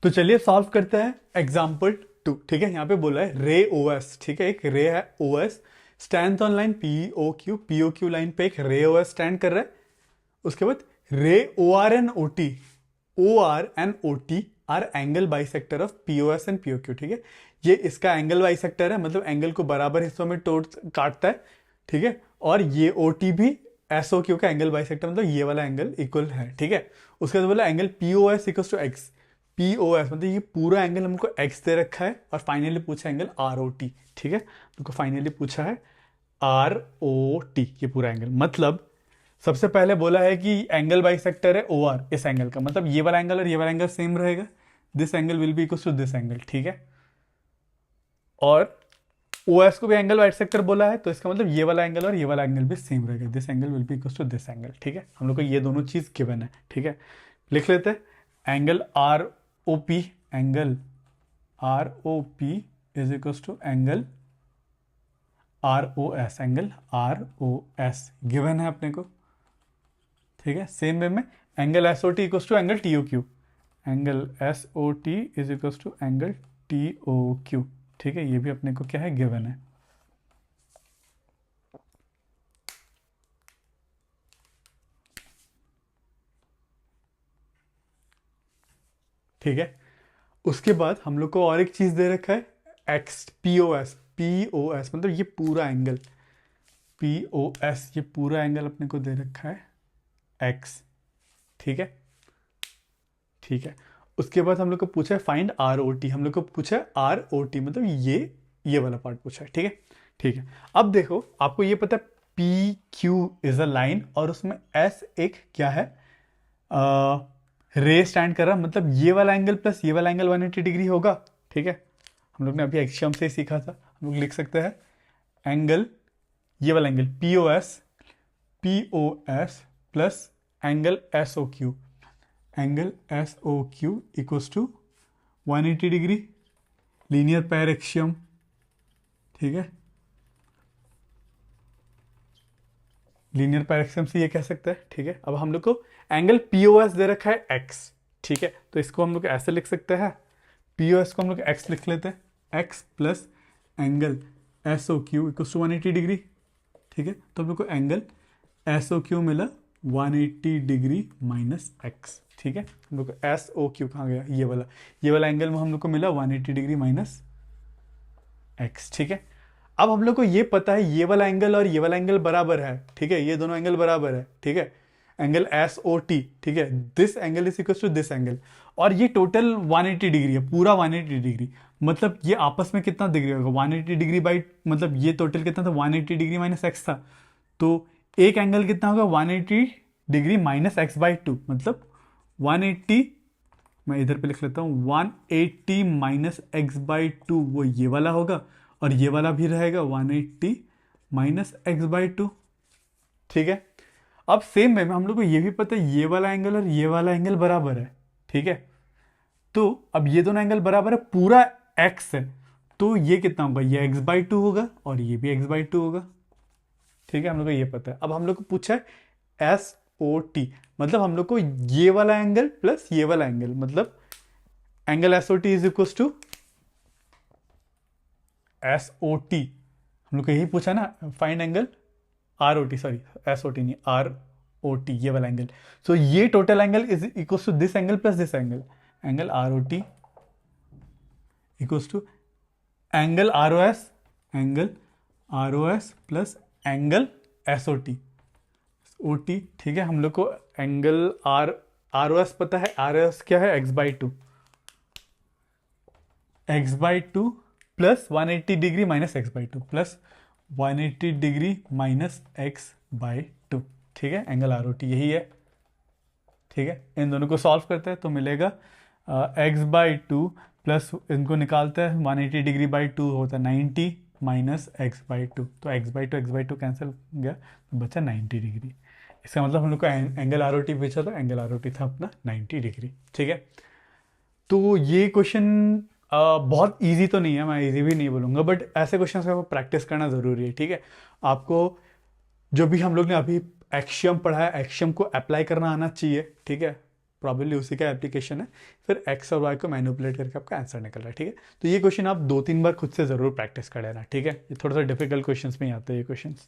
तो चलिए सॉल्व करते हैं एग्जाम्पल 2। ठीक है, यहाँ पे बोला है रे ओएस। ठीक है, एक रे है OS, stand on line POQ line पे एक रे ओएस स्टैंड कर रहा है। उसके बाद ray O R and O T are angle bisector of POS and POQ. ठीक है, ये इसका एंगल बाइसेक्टर है, मतलब एंगल को बराबर हिस्सों में तोड़ काटता है। ठीक है, और ये ओ टी भी एस ओ क्यू का एंगल बाइसेक्टर, मतलब ये वाला एंगल इक्वल है। ठीक है, उसके बाद बोला angle P O S equal to X. P O S मतलब ये पूरा एंगल हमको एक्स दे रखा है, और फाइनली पूछा एंगल आर ओ टी। ठीक है, हमको फाइनली पूछा है आर ओ टी, ये पूरा एंगल। मतलब सबसे पहले बोला है कि एंगल बाइसेक्टर है ओ आर, इस एंगल का मतलब ये वाला एंगल और ये वाला एंगल सेम रहेगा। This angle will be equal to this angle. ठीक है, और ओ एस को भी एंगल बाइसेक्टर बोला है, तो इसका मतलब ये वाला एंगल और ये वाला एंगल भी सेम रहेगा। This angle will be equal to this angle. ठीक है, हम लोग को ये दोनों चीज गिवन है। ठीक है, लिख लेते हैं angle R O P, angle R O P is equal to angle R O S, angle R O S given है अपने को। ठीक है, सेम वे में angle S O T equal to angle T O Q, angle S O T is equal to angle T O Q. ठीक है, ये भी अपने को क्या है, गिवन है। ठीक है, उसके बाद हम लोग को और एक चीज दे रखा है X P O S. P O S मतलब ये पूरा एंगल, पी ओ एस ये पूरा एंगल अपने को दे रखा है एक्स। ठीक है, ठीक है, उसके बाद हम लोग को पूछा है फाइंड आर ओ टी। हम लोग को पूछा है आर ओ टी, मतलब ये वाला पार्ट पूछा है। ठीक है, ठीक है, अब देखो आपको ये पता है P Q is a line, और उसमें एस एक क्या है, रे स्टैंड कर रहा, मतलब ये वाला एंगल प्लस ये वाला एंगल 180 डिग्री होगा। ठीक है, हम लोग ने अभी एक्सियम से ही सीखा था। हम लोग लिख सकते हैं एंगल, ये वाला angle P O S plus angle S O Q, angle S O Q equals to 180 degree, linear pair axiom. ठीक है, लीनियर पैर एक्सियम से ये कह सकते हैं। ठीक है, अब हम लोग को एंगल पी ओ एस दे रखा है एक्स। ठीक है, तो इसको हम लोग ऐसे लिख सकते हैं, पी ओ एस को हम लोग एक्स लिख लेते हैं, X plus angle S O Q equals to 180 degree. ठीक है, तो हम लोग को एंगल एस ओ क्यू मिला 180 डिग्री माइनस एक्स। ठीक है, हम लोग को एस ओ क्यू कहाँ गया, ये वाला एंगल में हम लोग को मिला 180 डिग्री माइनस एक्स। ठीक है, अब हम लोग को ये पता है ये वाला एंगल और ये वाला एंगल बराबर है। ठीक है, ये दोनों एंगल बराबर है। ठीक है, एंगल एस ओ टी। ठीक है, this angle is equal to this angle, और ये टोटल 180 डिग्री है, पूरा 180 डिग्री। मतलब ये आपस में कितना डिग्री होगा, 180 डिग्री बाई, मतलब ये टोटल कितना था, 180 डिग्री माइनस एक्स था। तो एक एंगल कितना होगा, 180 degree minus x by two, मतलब 180, मैं इधर पे लिख लेता हूँ 180 माइनस एक्स बाई टू, वो ये वाला होगा, और ये वाला भी रहेगा 180 माइनस एक्स बाई टू। ठीक है, अब सेम वे में हम लोग को ये भी पता है ये वाला एंगल और ये वाला एंगल बराबर है। ठीक है, तो अब ये दोनों एंगल बराबर है, पूरा एक्स है, तो ये कितना होगा, ये एक्स बाई टू होगा और ये भी एक्स बाई टू होगा। ठीक है, हम लोग को ये पता है। अब हम लोग को पूछा है एस ओ टी, मतलब हम लोग को ये वाला एंगल प्लस ये वाला एंगल, मतलब angle S O T is equal to S O T. हम लोग को यही पूछा ना, find angle R O T, sorry S O T नहीं, आर ओ टी, ये वाला एंगल। सो ये total angle is equal to this angle plus this angle, angle R O T equals to angle R O S, angle R O S plus angle S O T, O T. ठीक है, हम लोग को angle R O S पता है, are O S क्या है, x by two, x by two plus 180 degree minus x by two, plus 180 degree minus x by two. ठीक है, एंगल आर ओ टी यही है। ठीक है, इन दोनों को सॉल्व करते हैं तो मिलेगा एक्स बाई टू प्लस इनको निकालते हैं 180 डिग्री बाई टू होता है 90 माइनस एक्स बाई टू, तो एक्स बाई टू कैंसिल गया, तो बचा 90 डिग्री। इसका मतलब हम लोग का एंगल आर ओ टी पूछा था, एंगल आर ओ टी था अपना 90 डिग्री। ठीक है, तो ये क्वेश्चन बहुत इजी तो नहीं है, मैं इजी भी नहीं बोलूँगा, बट ऐसे क्वेश्चन का प्रैक्टिस करना ज़रूरी है। ठीक है, आपको जो भी हम लोग ने अभी एक्शियम पढ़ा है, एक्शियम को अप्लाई करना आना चाहिए। ठीक है, प्रॉबेबली उसी का एप्लीकेशन है। फिर एक्स और वाई को मैनिपुलेट करके आपका आंसर निकल रहा है, ठीक है। तो ये क्वेश्चन आप 2-3 बार खुद से ज़रूर प्रैक्टिस कर लेना, ठीक है। ये थोड़ा सा डिफिकल्ट क्वेश्चंस में ही आते हैं ये क्वेश्चंस।